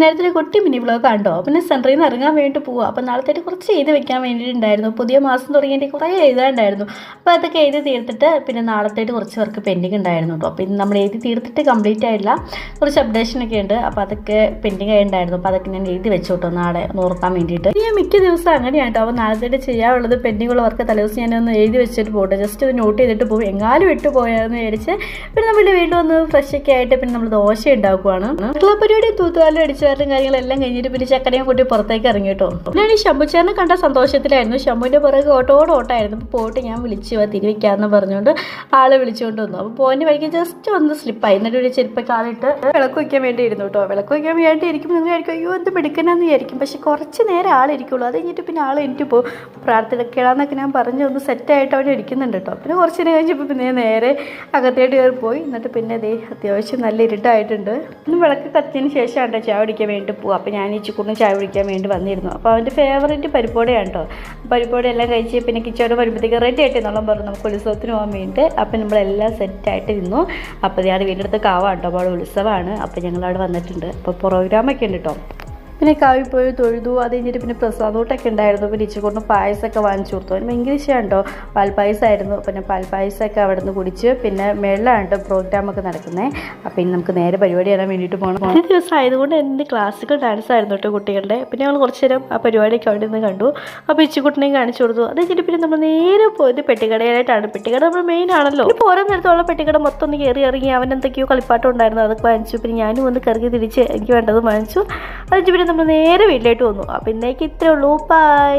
നേരത്തെ ഒരു കുട്ടി മിനി വ്ലോഗ് കണ്ടോ. പിന്നെ സെൻറ്ററിൽ നിന്ന് ഇറങ്ങാൻ വേണ്ടി പോവുക. അപ്പോൾ നാളത്തേക്ക് കുറച്ച് എഴുതി വെക്കാൻ വേണ്ടിയിട്ടുണ്ടായിരുന്നു. പുതിയ മാസം തുടങ്ങിയിട്ട് കുറേ എഴുതാണ്ടായിരുന്നു. അപ്പോൾ അതൊക്കെ എഴുതി തീർത്തിട്ട് പിന്നെ നാളത്തേക്ക് കുറച്ച് വർക്ക് പെൻഡിങ് ഉണ്ടായിരുന്നു കേട്ടോ. പിന്നെ നമ്മൾ എഴുതി തീർത്തിട്ട് കംപ്ലീറ്റ് ആയില്ല, കുറച്ച് അപ്ഡേഷനൊക്കെ ഉണ്ട്. അപ്പോൾ അതൊക്കെ പെൻഡിങ് ആയിട്ടുണ്ടായിരുന്നു. അപ്പോൾ അതൊക്കെ ഞാൻ എഴുതി വെച്ചു കേട്ടോ, നാളെ നോർക്കാൻ വേണ്ടിയിട്ട്. ഞാൻ മിക്ക ദിവസം അങ്ങനെയാണ് കേട്ടോ. അപ്പോൾ നാളത്തേക്ക് ചെയ്യാനുള്ളത് പെൻഡിങ്ങുള്ള വർക്ക് തലേദിവസം ഞാനൊന്ന് എഴുതി വെച്ചിട്ട് പോട്ടെ, ജസ്റ്റ് ഒന്ന് നോട്ട് ചെയ്തിട്ട് പോകും. എങ്ങാനും വിട്ടു പോയാന്ന് വിചാരിച്ച് പിന്നെ നമ്മൾ വീണ്ടും ഒന്ന് ഫ്രഷ് ഒക്കെ ആയിട്ട് പിന്നെ നമ്മൾ ദോശ ഉണ്ടാക്കുവാണ്. പരിപാടി തൂത്തുവാലും അടിച്ചു വാരലും കാര്യങ്ങളെല്ലാം കഴിഞ്ഞിട്ട് പിന്നെ ചക്കരയും കൂട്ടി പുറത്തേക്ക് ഇറങ്ങി കേട്ടോ. ഞാൻ ഈ ശംഭുച്ചേനെ കണ്ട സന്തോഷത്തിലായിരുന്നു. ശംഭുവിൻ്റെ പുറകെ ഓട്ടമായിരുന്നു. അപ്പോൾ പോയിട്ട് ഞാൻ വിളിച്ചു തിരിവെക്കാമെന്ന് പറഞ്ഞുകൊണ്ട് ആളെ വിളിച്ചുകൊണ്ട് വന്നു. അപ്പോൾ പോയിൻ്റെ വഴിക്ക് ജസ്റ്റ് ഒന്ന് സ്ലിപ്പായി. എന്നിട്ട് ഒരു ചെരുപ്പൊക്കെ ആളിട്ട് വിളക്ക് വയ്ക്കാൻ വേണ്ടി ഇരുന്നു കേട്ടോ. വിളക്ക് വയ്ക്കാൻ വേണ്ടി ഇരിക്കുമ്പോൾ നിങ്ങൾ വിചാരിക്കും അയ്യോ എന്ത് എടുക്കണമെന്ന് വിചാരിക്കും. പക്ഷെ കുറച്ച് നേരം ആളിരിക്കുള്ളൂ. അത് കഴിഞ്ഞിട്ട് പിന്നെ ആൾ എനിക്ക് പോകും. പ്രാർത്ഥനയ്ക്കിടാന്നൊക്കെ ഞാൻ പറഞ്ഞ് ഒന്ന് സെറ്റായിട്ട് അവിടെ ഇരിക്കുന്നുണ്ട് കേട്ടോ. പിന്നെ കുറച്ച് നേരം കഴിഞ്ഞപ്പോൾ പിന്നെ നേരെ അകത്തേട്ട് കയറി പോയി. എന്നിട്ട് പിന്നെ അതേ അത്യാവശ്യം നല്ല ഇരുട്ടായിട്ടുണ്ട്. ഇന്ന് വിളക്ക് കത്തിയതിന് ശേഷമാണ് ചായ കുടിക്കാൻ വേണ്ടി പോകും. അപ്പോൾ ഞാൻ ഈ ചിക്കുറിന് ചായ കുടിക്കാൻ വേണ്ടി വന്നിരുന്നു. അപ്പോൾ അവൻ്റെ ഫേവറേറ്റ് പരിപ്പോടെയാണ് കേട്ടോ. പരിപ്പോടെ എല്ലാം കഴിച്ച് പിന്നെ കിച്ചോട് വരുമ്പോഴത്തേക്ക് റെഡി ആയിട്ട് എന്നുള്ളത് പറഞ്ഞു നമുക്ക് ഉത്സവത്തിന് പോകാൻ വേണ്ടിയിട്ട്. അപ്പം നമ്മളെല്ലാം സെറ്റായിട്ട് ഇരുന്നു. അപ്പോൾ ഞാൻ വീടിൻ്റെ അടുത്ത് കാവാണ് കേട്ടോ. അപ്പോൾ അവിടെ ഉത്സവമാണ്. അപ്പോൾ ഞങ്ങളവിടെ വന്നിട്ടുണ്ട്. അപ്പോൾ പ്രോഗ്രാമൊക്കെ ഉണ്ട് കേട്ടോ. പിന്നെ കാവിൽ പോയി തൊഴുതു. അത് കഴിഞ്ഞിട്ട് പിന്നെ പ്രസാദോട്ടൊക്കെ ഉണ്ടായിരുന്നു. പിന്നെ ഇച്ചിക്കൊണ്ട് പായസമൊക്കെ വാങ്ങിച്ചു കൊടുത്തു. അതിന് ഭയങ്കര ഇഷ്ടമാണോ പാൽപ്പായസമായിരുന്നു. പിന്നെ പാൽപ്പായസമൊക്കെ അവിടെ നിന്ന് കുടിച്ച് പിന്നെ മേളിലാണ് പ്രോഗ്രാമൊക്കെ നടക്കുന്നത്. അപ്പോൾ ഇനി നമുക്ക് നേരെ പരിപാടി ചെയ്യാൻ വേണ്ടിയിട്ട് പോകണം. ഈ ദിവസം ആയതുകൊണ്ട് എൻ്റെ ക്ലാസിക്കൽ ഡാൻസ് ആയിരുന്നു കേട്ടോ കുട്ടികളുടെ. പിന്നെ ഞങ്ങൾ കുറച്ച് നേരം ആ പരിപാടിയൊക്കെ അവിടെ നിന്ന് കണ്ടു. അപ്പോൾ ഇച്ചിക്കുട്ടിനെയും കാണിച്ചു കൊടുത്തു. അത് കഴിഞ്ഞിട്ട് പിന്നെ നമ്മൾ നേരെ പോയത് പെട്ടിക്കടയായിട്ടാണ്. പെട്ടിക്കട നമ്മൾ മെയിൻ ആണല്ലോ. ഇപ്പോൾ ഓരോ നേരത്തോളം പെട്ടിക്കട മൊത്തം ഒന്ന് കയറി ഇറങ്ങി അവൻ എന്തൊക്കെയോ കളിപ്പാട്ടം ഉണ്ടായിരുന്നു അതൊക്കെ വാങ്ങിച്ചു. പിന്നെ ഞാനും ഒന്ന് കറങ്ങി തിരിച്ച് എനിക്ക് വേണ്ടത് വാങ്ങിച്ചു. അത് പിന്നെ നമ്മൾ നേരെ വീട്ടിലോട്ട് വന്നു. അപ്പോൾ ഇന്നേക്ക് ഇത്രേ ഉള്ളൂ. ബൈ.